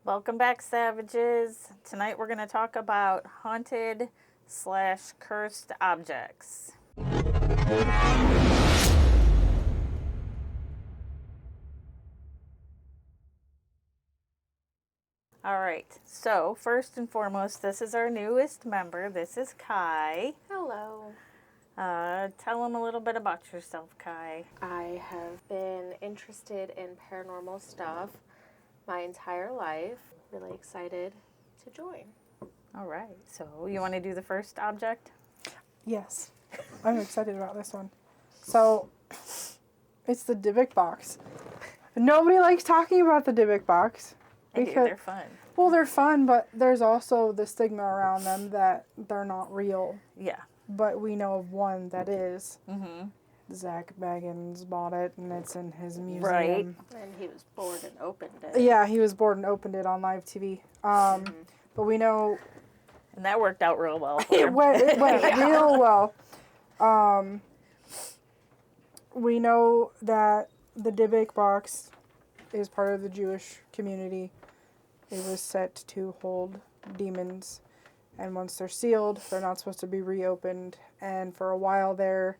Welcome back, savages. Tonight we're going to talk about haunted slash cursed objects. All right, so first and foremost, this is our newest member. This is Kai. Hello. Tell them a little bit about yourself, Kai. I have been interested in paranormal stuff my entire life. Really excited to join. All right, so you want to do the first object? Yes, I'm excited about this one. So, it's the Dybbuk box. Nobody likes talking about the Dybbuk box. I do, they're fun. Well, they're fun, but there's also the stigma around them that they're not real. Yeah. But we know of one that is. Mm-hmm. Zach Baggins bought it, and it's in his museum. Right. And he was bored and opened it. Yeah, he was bored and opened it on live TV. But we know... And that worked out real well. It went real well. We know that the Dybbuk box is part of the Jewish community. It was set to hold demons, and once they're sealed, they're not supposed to be reopened. And for a while there,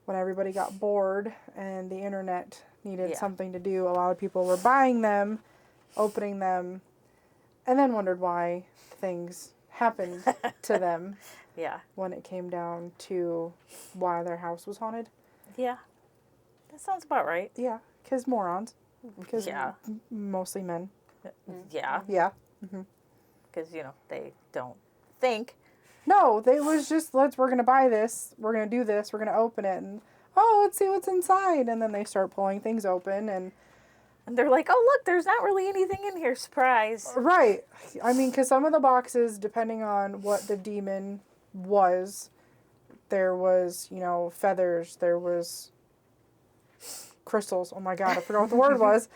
when everybody got bored and the internet needed something to do, a lot of people were buying them, opening them, and then wondered why things happened to them. Yeah. When it came down to why their house was haunted. Yeah. That sounds about right. Yeah, because morons. Because Yeah. mostly men. Yeah. Yeah. Because, they don't think. No, they was just, we're going to buy this, we're going to do this, we're going to open it, and, let's see what's inside. And then they start pulling things open, and they're like, oh, look, there's not really anything in here. Surprise. Right. I mean, because some of the boxes, depending on what the demon was, there was, feathers, there was crystals. Oh my God, I forgot what the word was.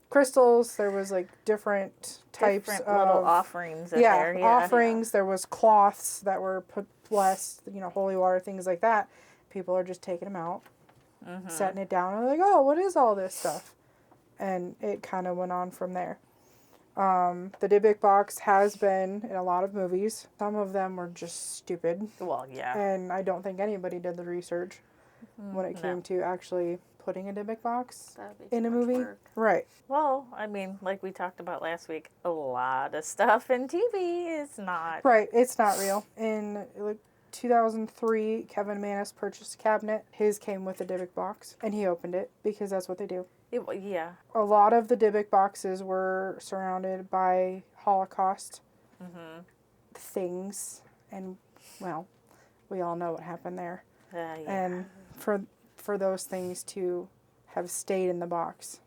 Crystals, there was different types of little offerings in there. Yeah, offerings. Yeah. There was cloths that were blessed, holy water, things like that. People are just taking them out, setting it down, and they're like, oh, what is all this stuff? And it kind of went on from there. The Dybbuk box has been in a lot of movies. Some of them were just stupid. Well, yeah. And I don't think anybody did the research when it came to actually putting a Dybbuk box in a movie. Work. Right. Well, I mean, like we talked about last week, a lot of stuff in TV is not. Right. It's not real. In 2003, Kevin Manis purchased a cabinet. His came with a Dybbuk box, and he opened it because that's what they do. Yeah. A lot of the Dybbuk boxes were surrounded by Holocaust things, and, well, we all know what happened there. Yeah. And for those things to have stayed in the box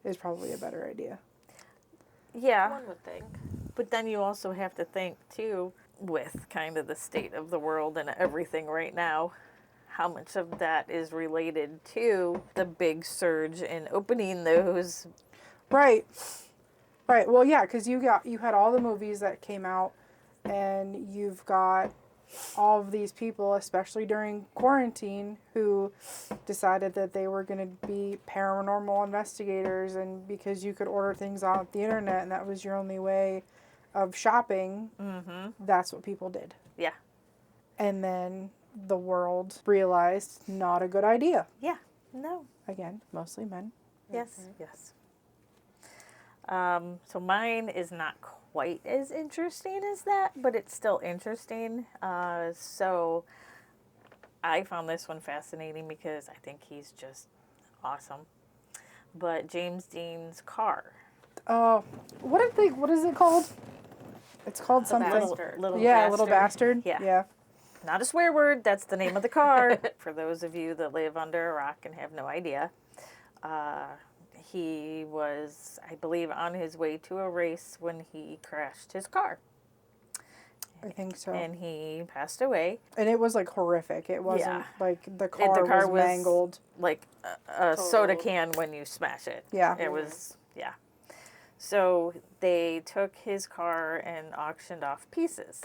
is probably a better idea. Yeah. One would think. But then you also have to think, too, with kind of the state of the world and everything right now, how much of that is related to the big surge in opening those. Right. Well, yeah, because you had all the movies that came out, and you've got all of these people, especially during quarantine, who decided that they were going to be paranormal investigators, and because you could order things off the internet and that was your only way of shopping, that's what people did. Yeah. And then the world realized not a good idea. Yeah. No. Again, mostly men. Yes. Yes. So mine is not quite as interesting as that, but it's still interesting. So I found this one fascinating because I think he's just awesome. But James Dean's car. What is it called? It's called something. Little yeah, Bastard. Little Bastard. Yeah. Not a swear word. That's the name of the car. For those of you that live under a rock and have no idea. He was, I believe, on his way to a race when he crashed his car. I think so. And he passed away. And it was horrific. It wasn't the car, was was mangled. Like a soda can when you smash it. Yeah. It was, yeah. So they took his car and auctioned off pieces.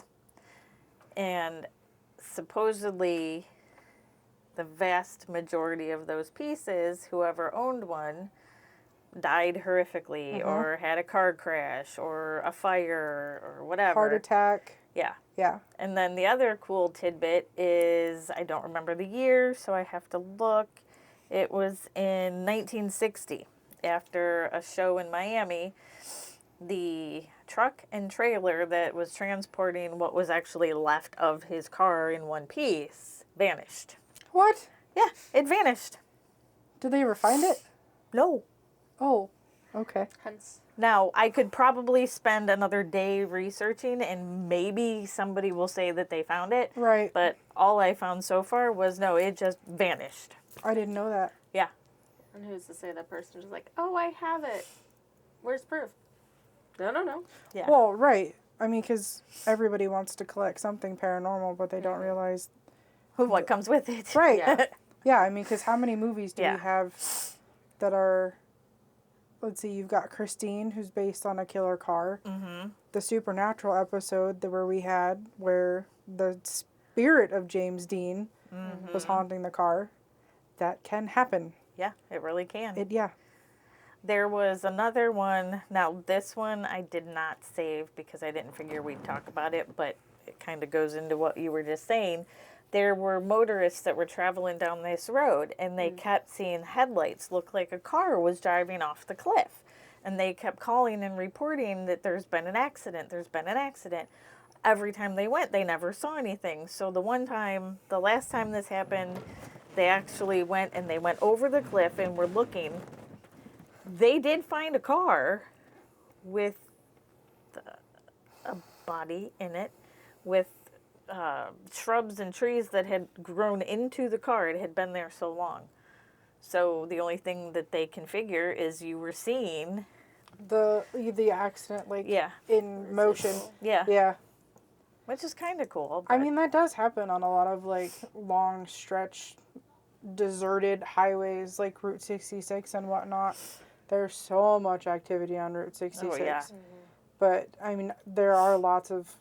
And supposedly the vast majority of those pieces, whoever owned one, died horrifically or had a car crash or a fire or whatever. Heart attack. Yeah. Yeah. And then the other cool tidbit is, I don't remember the year, so I have to look. It was in 1960, after a show in Miami. The truck and trailer that was transporting what was actually left of his car in one piece vanished. What? Yeah, it vanished. Did they ever find it? No. Oh, okay. Hence. Now, I could probably spend another day researching and maybe somebody will say that they found it. Right. But all I found so far was no, it just vanished. I didn't know that. Yeah. And who's to say that person is like, oh, I have it. Where's proof? No. Yeah. Well, right. I mean, because everybody wants to collect something paranormal, but they don't realize. What comes with it. Right. Yeah. Yeah, I mean, because how many movies do Yeah. we have that are, let's see, you've got Christine, who's based on a killer car. Mm-hmm. The Supernatural episode where we had where the spirit of James Dean was haunting the car. That can happen. Yeah, it really can. Yeah. There was another one. Now, this one I did not save because I didn't figure we'd talk about it, but it kind of goes into what you were just saying. There were motorists that were traveling down this road, and they kept seeing headlights look like a car was driving off the cliff. And they kept calling and reporting that there's been an accident, there's been an accident. Every time they went, they never saw anything. So the last time this happened, they actually went and they went over the cliff and were looking. They did find a car with a body in it with shrubs and trees that had grown into the car. It had been there so long. So the only thing that they can figure is you were seeing The accident, like, Yeah. in motion. Yeah. Yeah. Which is kind of cool. I but- mean, that does happen on a lot of, like, long stretch, deserted highways, like Route 66 and whatnot. There's so much activity on Route 66. Oh, yeah. But, I mean, there are lots of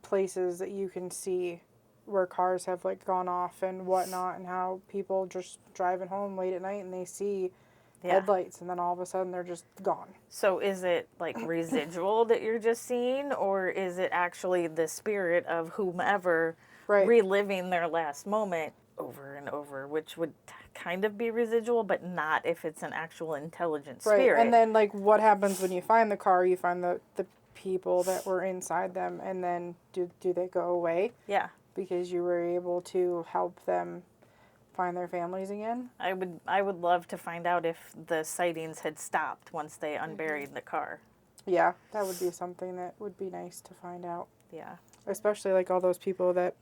places that you can see where cars have, like, gone off and whatnot, and how people just driving home late at night and they see headlights, and then all of a sudden they're just gone. So is it like residual that you're just seeing, or is it actually the spirit of whomever Right. reliving their last moment over and over, which would kind of be residual, but not if it's an actual intelligent Right. spirit. And then, like, what happens when you find the car? You find the people that were inside them, and then do they go away yeah, because you were able to help them find their families again? I would love to find out if the sightings had stopped once they unburied the car. Yeah, that would be something that would be nice to find out. Yeah. Especially, like, all those people that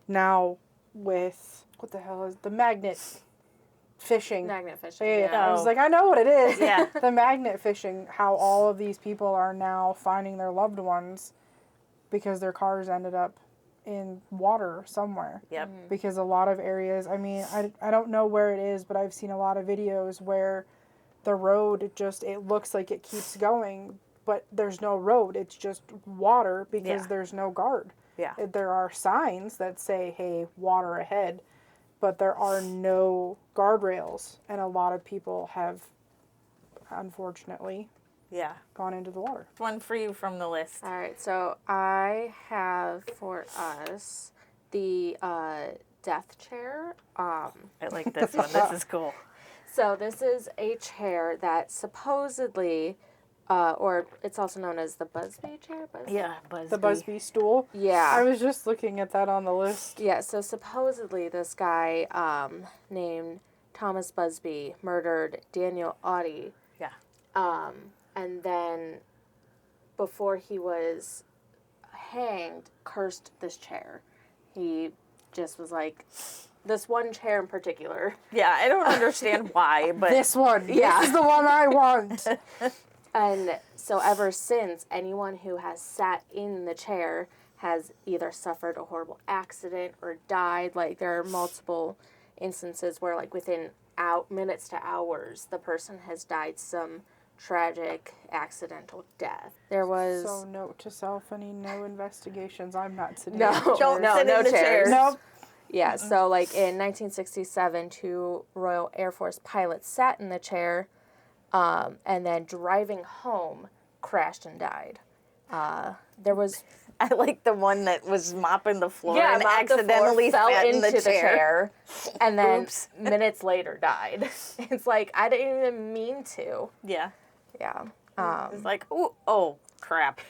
now with, what the hell is the magnet fishing? Magnet fishing. Yeah, I was Oh. like, I know what it is. Yeah. The magnet fishing, how all of these people are now finding their loved ones because their cars ended up in water somewhere. Yep. Because a lot of areas, I mean, I don't know where it is, but I've seen a lot of videos where the road it looks like it keeps going, but there's no road. It's just water because Yeah. there's no guard. Yeah. There are signs that say, hey, water ahead, but there are no guardrails, and a lot of people have, unfortunately, Yeah. gone into the water. One for you from the list. All right, so I have for us the death chair. I like this one. This is cool. So this is a chair that supposedly, or it's also known as the Busby chair. Yeah, Busby. The Busby stool. Yeah. I was just looking at that on the list. Yeah, so supposedly this guy named Thomas Busby murdered Daniel Audie. Yeah. And then before he was hanged, cursed this chair. He just was like, this one chair in particular. Yeah, I don't understand why, but This one. Yeah. This is the one I want. And so ever since, anyone who has sat in the chair has either suffered a horrible accident or died. Like, there are multiple instances where, like, within minutes to hours, the person has died some tragic accidental death. There was... So note to self, no investigations. I'm not sitting No, in the Don't chair. sit in the chairs. Nope. Yeah, so, like, in 1967, 2 Royal Air Force pilots sat in the chair, And then driving home, crashed and died. There was I like the one that was mopping the floor yeah, and mopped the floor, accidentally fell sat into in the chair. and then Oops. minutes later died. It's like I didn't even mean to. Yeah. Yeah. It's like, ooh, oh, crap.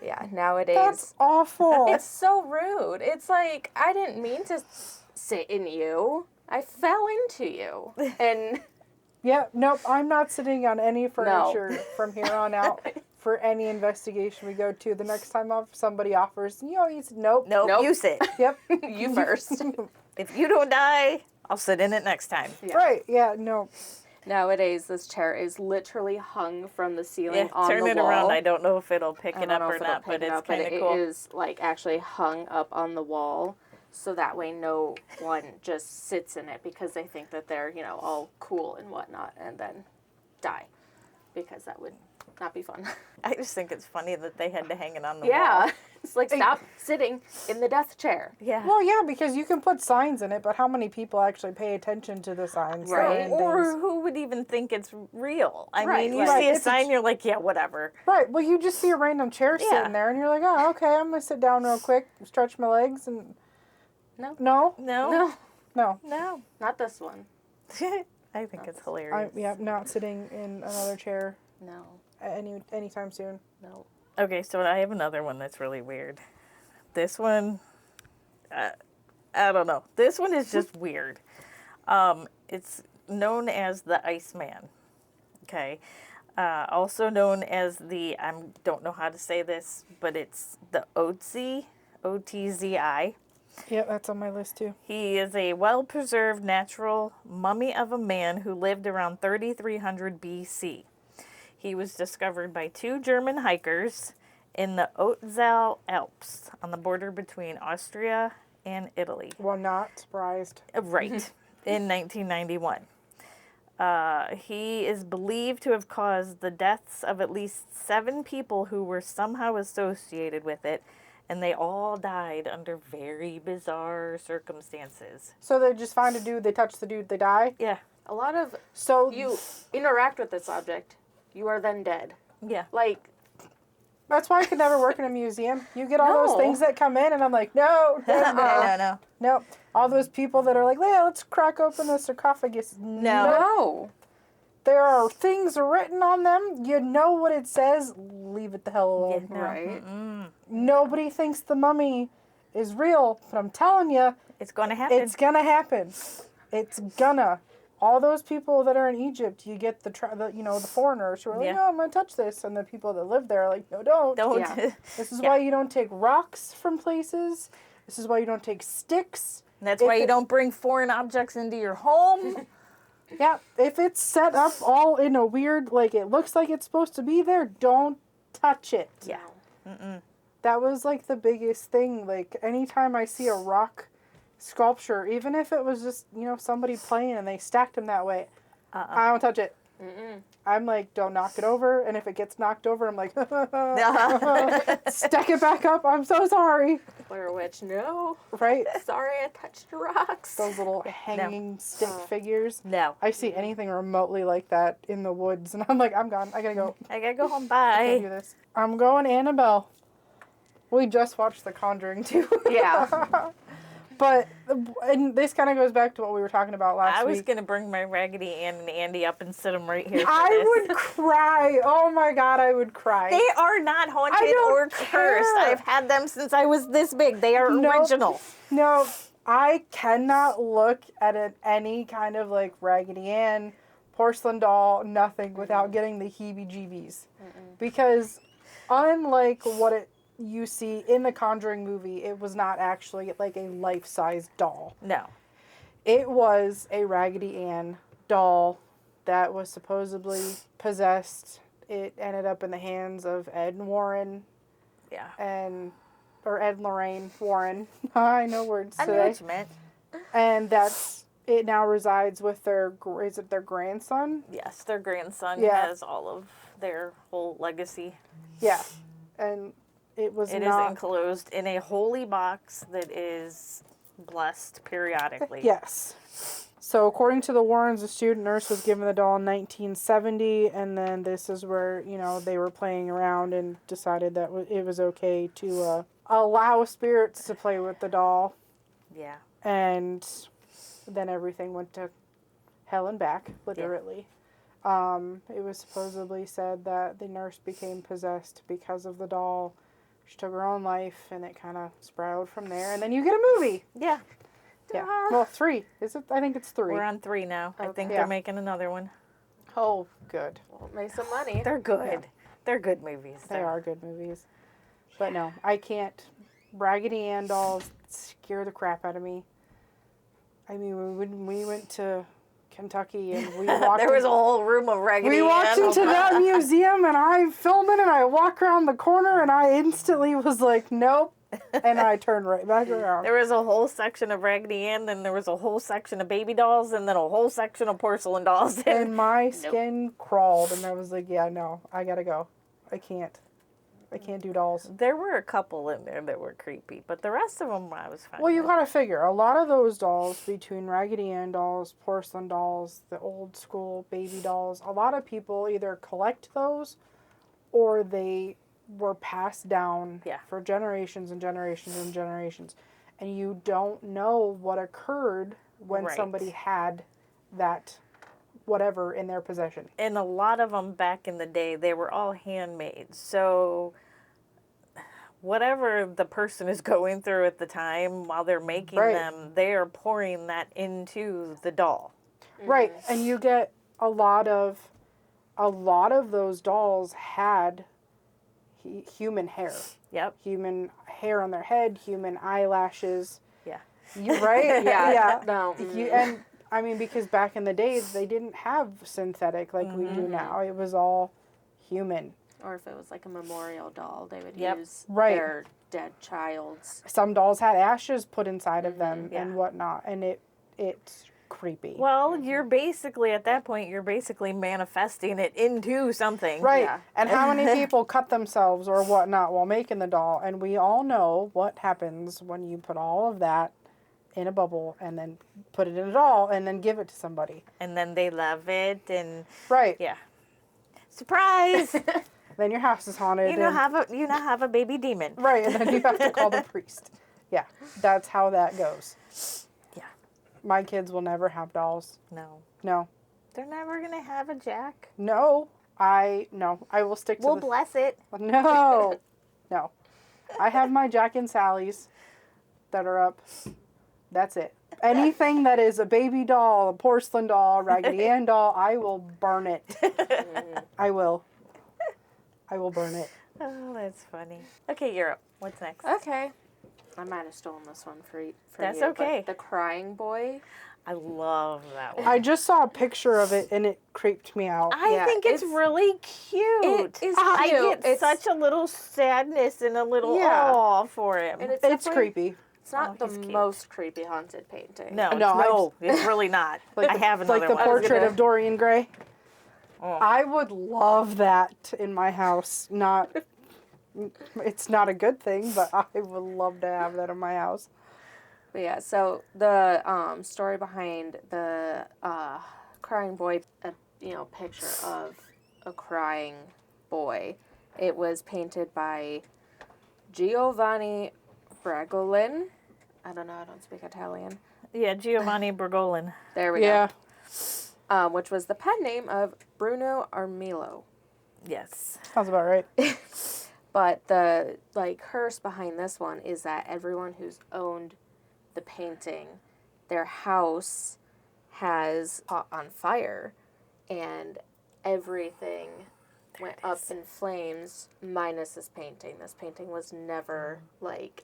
Yeah. Nowadays, That's awful. it's so rude. It's like I didn't mean to sit in you. I fell into you. And Yeah, nope, I'm not sitting on any furniture from here on out for any investigation we go to. The next time somebody offers, you said, nope. Nope, you sit. Yep. you first. If you don't die, I'll sit in it next time. Yeah. Right, yeah, no. Nowadays, this chair is literally hung from the ceiling Yeah, on turn the it wall. around. I don't know if it'll pick I it don't up know or if it'll not, pick but it it's up, but kind of cool. it is like actually hung up on the wall, so that way no one just sits in it because they think that they're all cool and whatnot, and then die, because that would not be fun. I just think it's funny that they had to hang it on the wall. Yeah, it's like stop sitting in the death chair. Yeah. Well, yeah, because you can put signs in it, but how many people actually pay attention to the signs? Right. and Or things? who would even think it's real? I Right, mean, you right. see a It's a sign, you're like, yeah, whatever. Right, well, you just see a random chair Yeah. sitting there, and you're like, oh, okay, I'm going to sit down real quick, stretch my legs, and... No. No? No. No, No. No. not this one. I think it's hilarious. Not sitting in another chair No, anytime soon. no. Okay, so I have another one that's really weird. This one, I don't know. This one is just weird. It's known as the Iceman. Okay. Also known as I don't know how to say this, but it's the Otzi, O-T-Z-I. Yep, that's on my list, too. He is a well-preserved natural mummy of a man who lived around 3300 BC. He was discovered by two German hikers in the Otzal Alps on the border between Austria and Italy. Well, not surprised. Right, in 1991. He is believed to have caused the deaths of at least 7 people who were somehow associated with it, and they all died under very bizarre circumstances. So they just find a dude, they touch the dude, they die? Yeah, A lot of So you interact with this object, you are then dead. yeah. Like, that's why I could never work in a museum. You get all those No. things that come in, and I'm like, no, no, no. No. Nope. All those people that are like, yeah, let's crack open the sarcophagus. No. no. There are things written on them. You know what it says. Leave it the hell alone. Yeah, no. Right? Nobody thinks the mummy is real, but I'm telling you, It's going to happen. it's gonna happen. It's gonna. All those people that are in Egypt, you get the foreigners who are like, Yeah. oh, I'm gonna touch this, and the people that live there are like, no, don't. Don't. Yeah. This is Yeah. why you don't take rocks from places. This is why you don't take sticks. That's If why you it- don't bring foreign objects into your home. Yeah, if it's set up all in a weird, like it looks like it's supposed to be there, don't touch it. Yeah. That was like the biggest thing. Like anytime I see a rock sculpture, even if it was just, somebody playing and they stacked them that way, I don't touch it. I'm like, don't knock it over. And if it gets knocked over, I'm like, stack it back up. I'm so sorry. Blair Witch, no. Right? Sorry, I touched rocks. Those little hanging stick figures. No. I see anything remotely like that in the woods, and I'm like, I'm gone. I gotta go. I gotta go home. I can't do Bye. this. I'm going Annabelle. We just watched The Conjuring 2. Yeah. But, and this kind of goes back to what we were talking about last I was week. gonna bring my Raggedy Ann and Andy up and sit them right here. For I this. would cry. Oh my God, I would cry. They are not haunted don't or care. cursed. I've had them since I was this big. They are Nope. original. No, I cannot look at any kind of like Raggedy Ann, porcelain doll, nothing without getting the heebie-jeebies. Because unlike what you see in the Conjuring movie, it was not actually like a life-size doll. No. It was a Raggedy Ann doll that was supposedly possessed. It ended up in the hands of Ed and Warren Yeah. or Ed and Lorraine Warren. I know words I knew today. what you meant. And it now resides with their grandson? Yes, their grandson Yeah. has all of their whole legacy. Yeah. And it was It is not... enclosed in a holy box that is blessed periodically. Yes. So according to the Warrens, a student nurse was given the doll in 1970, and then this is where, they were playing around and decided that it was okay to allow spirits to play with the doll. Yeah. And then everything went to hell and back, literally. It was supposedly said that the nurse became possessed because of the doll. She took her own life, and it kind of sprouted from there. And then you get a movie. Yeah. Yeah. Well, 3. Is it? I think it's 3. We're on 3 now. I think Yeah. they're making another one. Oh, good. Well, make some money. They're good. Yeah. They're good movies. They are good movies. But no, I can't. Raggedy Ann dolls scare the crap out of me. I mean, when we went to Kentucky and we walked... There was a whole room of Raggedy We walked Ann. into that museum and I'm filming and I walk around the corner and I instantly was like, nope. And I turned right back around. There was a whole section of Raggedy Ann, then there was a whole section of baby dolls, and then a whole section of porcelain dolls. And my skin crawled and I was like, yeah, no, I gotta go. I can't do dolls. There were a couple in there that were creepy, but the rest of them I was fine Well, you with. gotta figure, a lot of those dolls, between Raggedy Ann dolls, porcelain dolls, the old school baby dolls, a lot of people either collect those or they were passed down for generations and generations and generations. And you don't know what occurred when somebody had that whatever in their possession. And a lot of them back in the day, they were all handmade. So whatever the person is going through at the time while they're making them, they are pouring that into the doll. Right. And you get a lot of those dolls had human hair. Yep. Human hair on their head, human eyelashes. Yeah. Right? Yeah. No. And I mean, because back in the days, they didn't have synthetic like we do now. It was all human. Or if it was like a memorial doll, they would Yep. use Right. their dead child's. Some dolls had ashes put inside of them and whatnot, and it's creepy. Well, you're basically, at that point, you're basically manifesting it into something. Right. Yeah. And how many people cut themselves or whatnot while making the doll? And we all know what happens when you put all of that in a bubble and then put it in a doll and then give it to somebody. And then they love it, and Right. yeah. Surprise! Then your house is haunted. you now have a baby demon. Right, and then you have to call the priest. Yeah, that's how that goes. Yeah. My kids will never have dolls. No. No. They're never going to have a Jack. No. I will stick to We'll bless it. No. No. I have my Jack and Sally's that are up. That's it. Anything that is a baby doll, a porcelain doll, Raggedy Ann doll, I will burn it. I will burn it. Oh, that's funny. Okay, you're up. What's next? Okay. I might have stolen this one for That's you. okay. But the crying boy. I love that one. I just saw a picture of it and it creeped me out. I think it's really cute. It is I cute. get such a little sadness and a little awe for him. And It's definitely- creepy. It's not Oh, the he's cute. most creepy haunted painting. No, it's really not. I have another Like the one. portrait of Dorian Gray. Oh. I would love that in my house. It's not a good thing, but I would love to have that in my house. But yeah, so the story behind the crying boy, picture of a crying boy. It was painted by Giovanni Bragolin. I don't know, I don't speak Italian. Yeah, Giovanni Bergolin. There we go. Which was the pen name of Bruno Armillo. Yes. Sounds about right. But the curse behind this one is that everyone who's owned the painting, their house has caught on fire and everything went up in flames minus this painting. This painting was never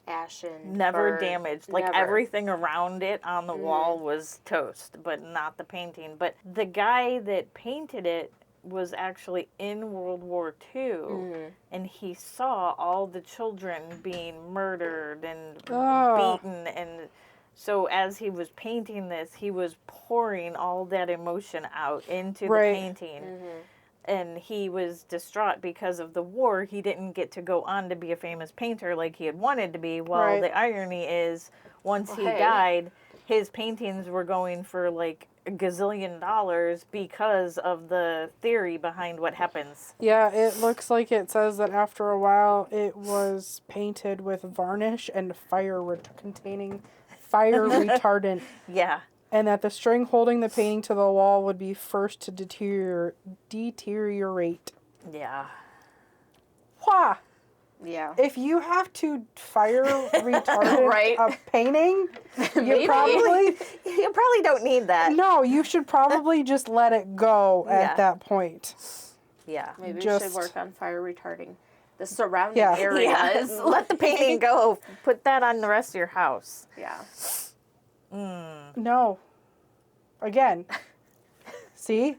ashen. Never burned, damaged. never. Everything around it on the wall was toast, but not the painting. But the guy that painted it was actually in World War II, and he saw all the children being murdered and beaten, and so as he was painting this, he was pouring all that emotion out into the painting. And he was distraught because of the war. He didn't get to go on to be a famous painter like he had wanted to be. Well, the irony is, once he died, his paintings were going for a gazillion dollars because of the theory behind what happens. Yeah, it looks like it says that after a while it was painted with varnish and containing fire retardant, Yeah. and that the string holding the painting to the wall would be first to deteriorate. Yeah. Wha! Yeah. If you have to fire retardant Right. a painting, you Maybe. probably You probably don't need that. no. You should probably just let it go Yeah. at that point. Yeah. Maybe we Just- should work on fire retarding the surrounding Yeah. areas. Yeah. Let the painting go. Put that on the rest of your house. Yeah. No. Again. See?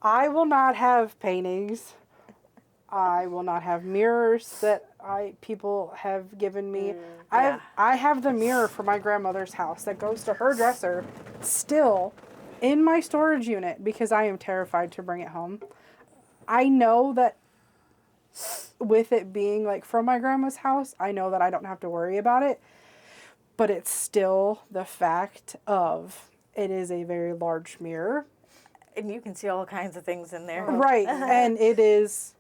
I will not have paintings. I will not have mirrors that people have given me. yeah. I have the mirror from my grandmother's house that goes to her dresser still in my storage unit because I am terrified to bring it home. I know that with it being like from my grandma's house, I know that I don't have to worry about it. But it's still the fact of it is a very large mirror. And you can see all kinds of things in there. Right. And it is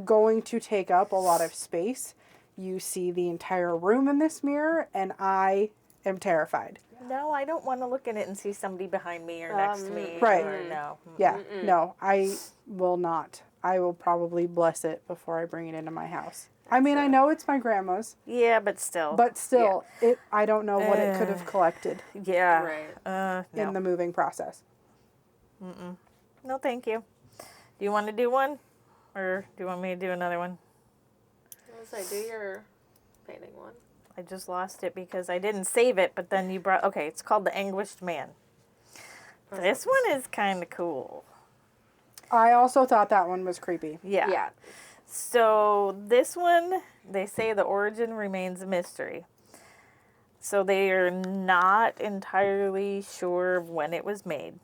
going to take up a lot of space. You see the entire room in this mirror, and I am terrified. No, I don't want to look in it and see somebody behind me or next to me. Right. Or no. Yeah. No, I will not. I will probably bless it before I bring it into my house. I mean, I know it's my grandma's, Yeah, but still. but still, I don't know what it could have collected Yeah. Right. No. in the moving process. No, thank you. Do you want to do one? Or do you want me to do another one? I was like, do your painting one. I just lost it because I didn't save it, but then you brought... Okay, it's called The Anguished Man. This one is kind of cool. I also thought that one was creepy. Yeah. Yeah. So this one, they say the origin remains a mystery. So they are not entirely sure of when it was made.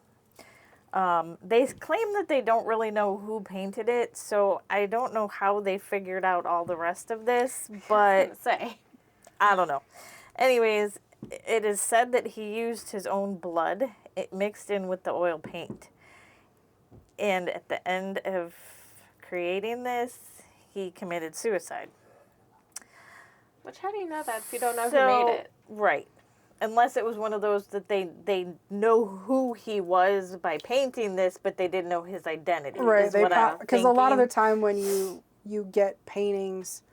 They claim that they don't really know who painted it, so I don't know how they figured out all the rest of this, but Say. I don't know. Anyways, it is said that he used his own blood, it mixed in with the oil paint. And at the end of creating this, he committed suicide. Which, how do you know that if you don't know who made it? Right. Unless it was one of those that they know who he was by painting this, but they didn't know his identity. Right, is what I'm because a lot of the thinking. time when you get paintings,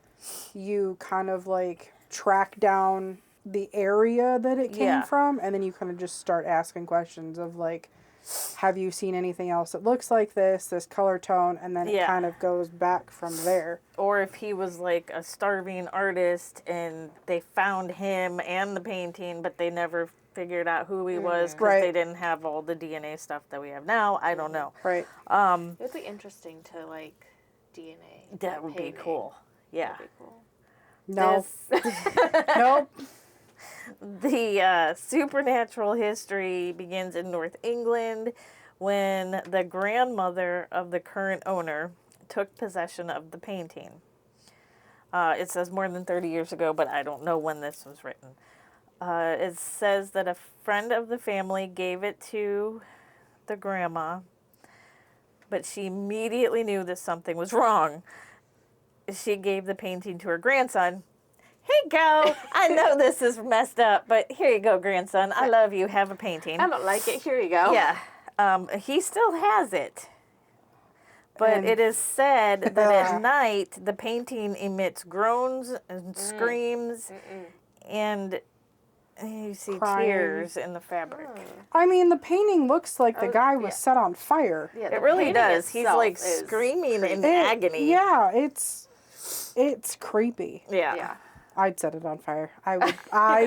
you kind of like track down the area that it came Yeah. from, and then you kind of just start asking questions of like, have you seen anything else that looks like this color tone, and then it Yeah. kind of goes back from there. Or if he was like a starving artist and they found him and the painting, but they never figured out who he was because Right. they didn't have all the DNA stuff that we have now. I don't know. Right. It would be interesting to, like, DNA. That would be painting. cool. Yeah. That'd be cool. No. This- Nope. The supernatural history begins in North England when the grandmother of the current owner took possession of the painting. It says more than 30 years ago, but I don't know when this was written. It says that a friend of the family gave it to the grandma, but she immediately knew that something was wrong. She gave the painting to her grandson. Here you go. I know this is messed up, but here you go, grandson. I love you. Have a painting. I don't like it. Here you go. Yeah. He still has it. But And- it is said that at night, the painting emits groans and screams, and you see Crying. tears in the fabric. I mean, the painting looks like the Oh, guy was yeah. set on fire. Yeah, It the really painting does. He's itself like is screaming in It- agony. Yeah, it's creepy. Yeah. Yeah. I'd set it on fire. I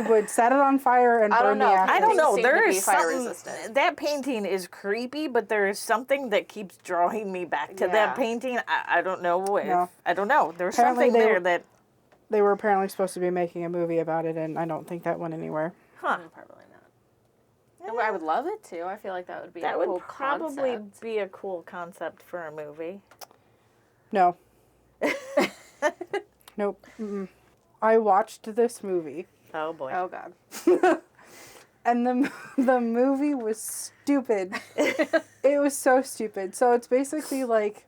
would set it on fire and I burn don't the know. ashes. I don't know. Seem to There be is fire something. resistant. That painting is creepy, but there is something that keeps drawing me back to Yeah. that painting. I don't know if No. I don't know. There's Apparently something they there were- that. They were apparently supposed to be making a movie about it, and I don't think that went anywhere. Huh. Probably not. I would love it to. I feel like that would be That a would cool probably concept. be a cool concept for a movie. No. Nope. Mm-mm. I watched this movie, Oh boy. Oh, God. And the movie was stupid. It was so stupid. So it's basically like,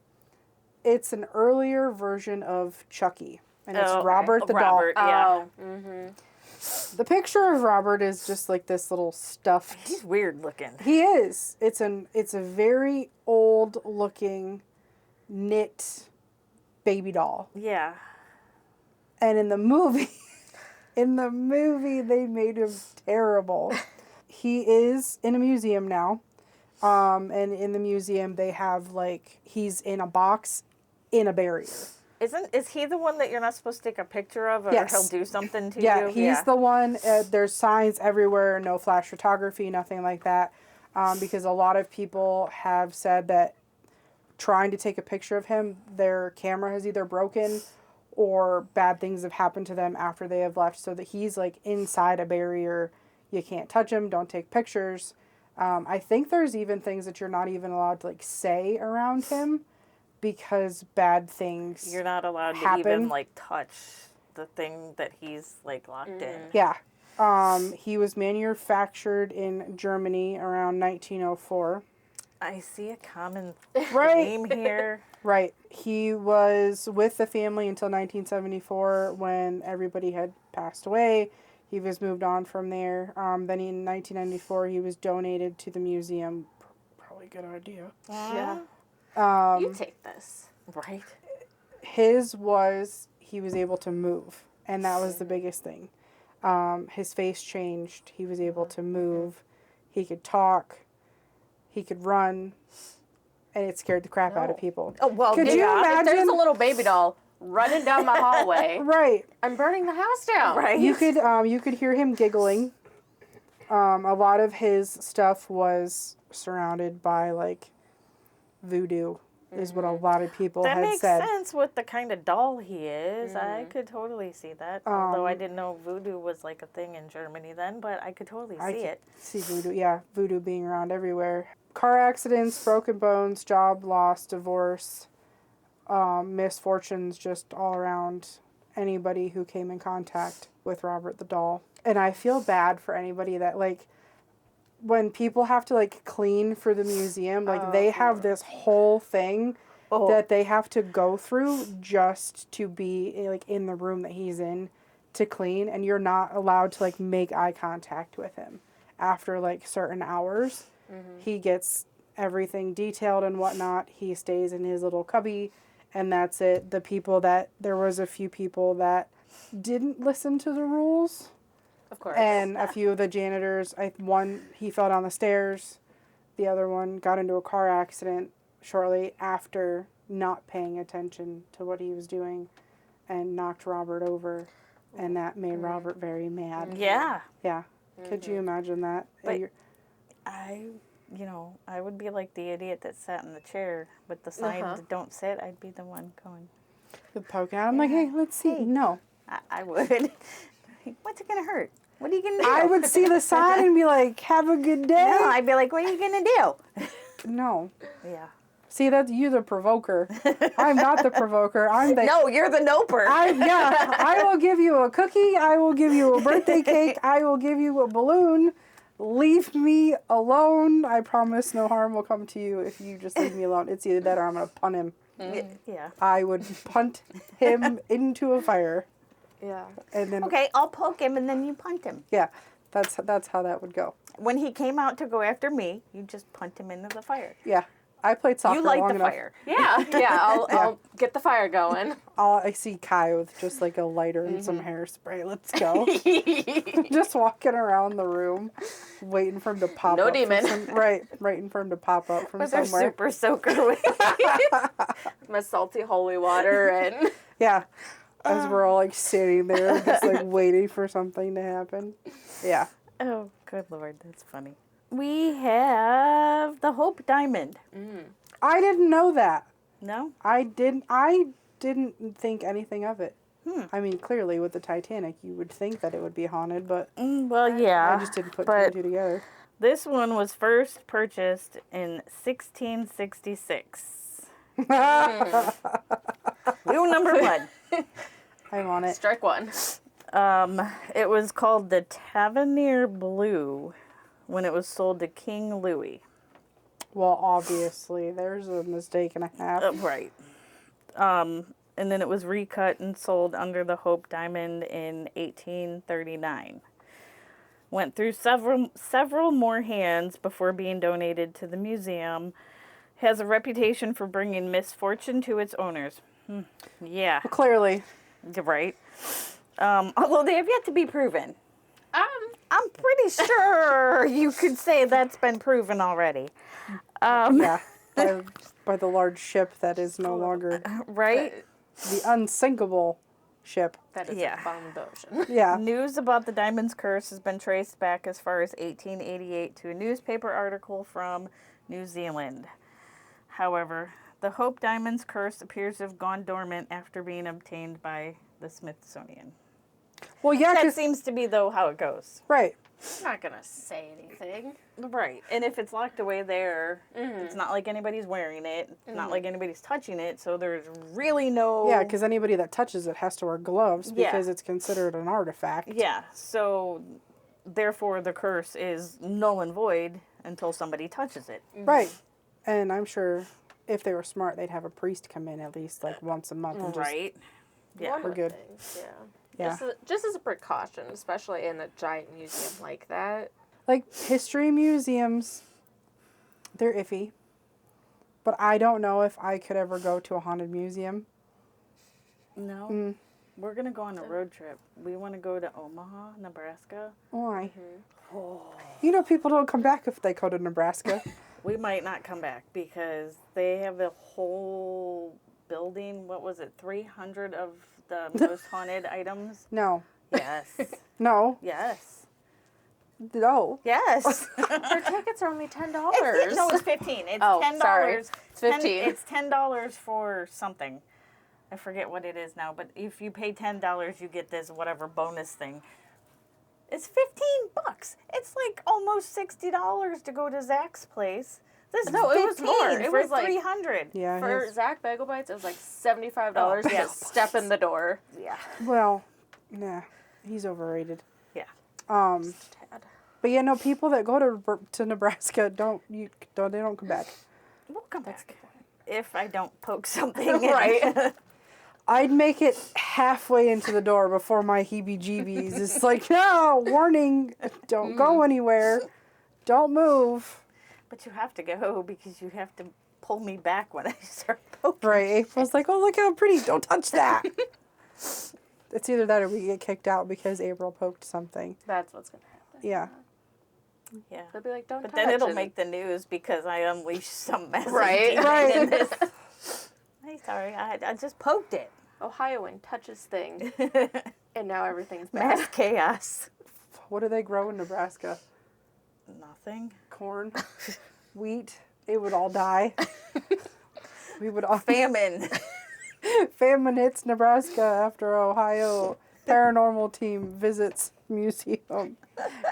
it's an earlier version of Chucky. And it's Robert the doll. Yeah. Oh. Mm-hmm. The picture of Robert is just like this little stuffed. He's weird looking. He is. It's a very old looking knit baby doll. Yeah. And in the movie, they made him terrible. He is in a museum now. And in the museum they have like, he's in a box in a barrier. Is he the one that you're not supposed to take a picture of, or Yes. he'll do something to Yeah, you? he's the one. There's signs everywhere, no flash photography, nothing like that. Because a lot of people have said that trying to take a picture of him, their camera has either broken or bad things have happened to them after they have left. So that he's like inside a barrier. You can't touch him, don't take pictures. I think there's even things that you're not even allowed to like say around him, because bad things You're not allowed happen. to even like touch the thing that he's like locked in. Yeah. He was manufactured in Germany around 1904. I see a common Right. theme here. Right. He was with the family until 1974 when everybody had passed away. He was moved on from there. Then in 1994, he was donated to the museum. Probably a good idea. Yeah. You take this. Right. He was able to move, and that was the biggest thing. His face changed. He was able to move. He could talk. He could run, and it scared the crap out of people. Oh, well, Could yeah. you If there's imagine? a little baby doll running down my hallway, Right. I'm burning the house down. Right. You could hear him giggling. A lot of his stuff was surrounded by like voodoo, is what a lot of people That had makes said. sense with the kind of doll he is. I could totally see that. Although I didn't know voodoo was like a thing in Germany then, but I could totally see it. See voodoo, yeah, voodoo being around everywhere. Car accidents, broken bones, job loss, divorce, misfortunes just all around anybody who came in contact with Robert the doll. And I feel bad for anybody that like, when people have to like clean for the museum, like they have this whole thing that they have to go through just to be like in the room that he's in to clean, and you're not allowed to like make eye contact with him after like certain hours. He gets everything detailed and whatnot. He stays in his little cubby, and that's it. There was a few people that didn't listen to the rules. Of course. And a few of the janitors, he fell down the stairs. The other one got into a car accident shortly after not paying attention to what he was doing and knocked Robert over. And that made Robert very mad. Yeah. Yeah. Could you imagine that? But I would be like the idiot that sat in the chair with the sign, don't sit. I'd be the one going. The poke out. I'm like, hey, let's see. No. I would. What's it going to hurt? What are you going to do? I would see the sign and be like, have a good day. No, I'd be like, what are you going to do? No. Yeah. See, that's you, the provoker. I'm not the provoker. I'm the... No, you're the noper. I will give you a cookie. I will give you a birthday cake. I will give you a balloon. Leave me alone. I promise no harm will come to you if you just leave me alone. It's either that or I'm going to punt him. Yeah. I would punt him into a fire. Yeah. And then, Okay, I'll poke him and then you punt him. yeah, that's how that would go. When he came out to go after me, you just punt him into the fire. Yeah. I played soccer You light long the enough. fire. Yeah. I'll get the fire going. I see Kai with just like a lighter and some hairspray. Let's go. Just walking around the room, waiting for him to pop No up. demon. Waiting for him to pop up from With their somewhere. super soaker with My salty holy water and Yeah. As we're all like sitting there, just like waiting for something to happen. Yeah. Oh, good Lord, that's funny. We have the Hope Diamond. I didn't know that. No? I didn't think anything of it. I mean, clearly with the Titanic, you would think that it would be haunted, but Well, yeah. I just didn't put two but and two together. This one was first purchased in 1666. Rule number 1. I'm on it. strike one. It was called the Tavernier Blue. when it was sold to King Louis. Well, obviously, there's a mistake and a half. Right. And then it was recut and sold under the Hope Diamond in 1839. Went through several more hands before being donated to the museum. Has a reputation for bringing misfortune to its owners. Yeah, Well, clearly. right. Although they have yet to be proven. I'm pretty sure you could say that's been proven already. Yeah. By the large ship that is no longer Right? the unsinkable ship. That is Yeah. a bottom of the ocean. Yeah. News about the Diamond's Curse has been traced back as far as 1888 to a newspaper article from New Zealand. However, the Hope Diamond's Curse appears to have gone dormant after being obtained by the Smithsonian. Well, yeah, That 'cause- seems to be, though, how it goes. right. I'm not gonna say anything. Right. And if it's locked away there, it's not like anybody's wearing it. It's not like anybody's touching it. So there's really no... Yeah, because anybody that touches it has to wear gloves Yeah. because it's considered an artifact. Yeah. So therefore the curse is null and void until somebody touches it. Right. And I'm sure if they were smart, they'd have a priest come in at least like once a month and just... Right. Yeah. One we're would good. think, yeah. Yeah. Just as a precaution, especially in a giant museum like that. Like, history museums, they're iffy. But I don't know if I could ever go to a haunted museum. No. We're going to go on a road trip. We want to go to Omaha, Nebraska. Why? You know, people don't come back if they go to Nebraska. We might not come back because they have a whole building. What was it? 300 of the most haunted items? No. Yes. No. Yes. No. Yes. Their tickets are only $10. No, it's 15. It's Oh, $10. sorry. It's 15. It's $10 for something. I forget what it is now, but if you pay $10, you get this whatever bonus thing. It's $15. It's like almost $60 to go to Zach's place. This No, is it was more. It for was like- 300. Yeah. For his- Zach Bagel Bites, it was like $75 Oh, to yeah. step in the door. Yeah. well, nah. He's overrated. Yeah. Tad. But yeah, no, people that go to Nebraska they don't come back. We'll come back. If I don't poke something in. Right. I'd make it halfway into the door before my heebie-jeebies. It's like, no, warning, don't go anywhere. Don't move. But you have to go because you have to pull me back when I start poking. Right, April's like, oh, look how pretty, don't touch that. It's either that or we get kicked out because April poked something. That's what's going to happen. Yeah. Yeah. They'll be like, don't But touch. then it'll and- make the news because I unleashed some message. Right. Right. Hey, sorry, I just poked it. Ohioan touches thing. And now everything's bad. Mass chaos. What do they grow in Nebraska? Nothing. Corn, wheat. It would all die. We would all... Famine. Famine hits Nebraska after Ohio paranormal team visits museum.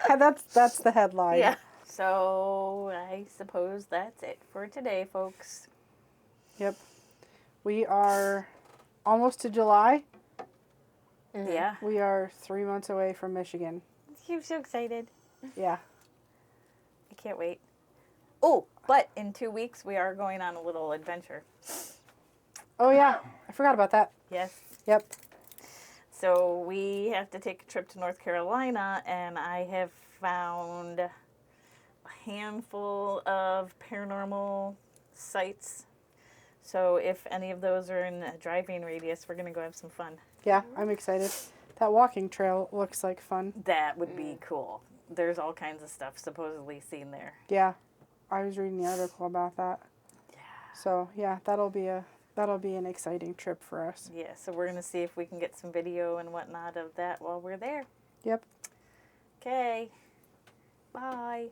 And that's the headline. Yeah. So I suppose that's it for today, folks. Yep. We are almost to July. Yeah. We are 3 months away from Michigan. I'm so excited. Yeah. I can't wait. Oh, but in 2 weeks we are going on a little adventure. Oh yeah, I forgot about that. Yes. Yep. So we have to take a trip to North Carolina, and I have found a handful of paranormal sites. So if any of those are in a driving radius, we're going to go have some fun. Yeah, I'm excited. That walking trail looks like fun. That would be cool. There's all kinds of stuff supposedly seen there. Yeah, I was reading the article about that. Yeah. So yeah, that'll be an exciting trip for us. Yeah, so we're going to see if we can get some video and whatnot of that while we're there. Yep. Okay. Bye.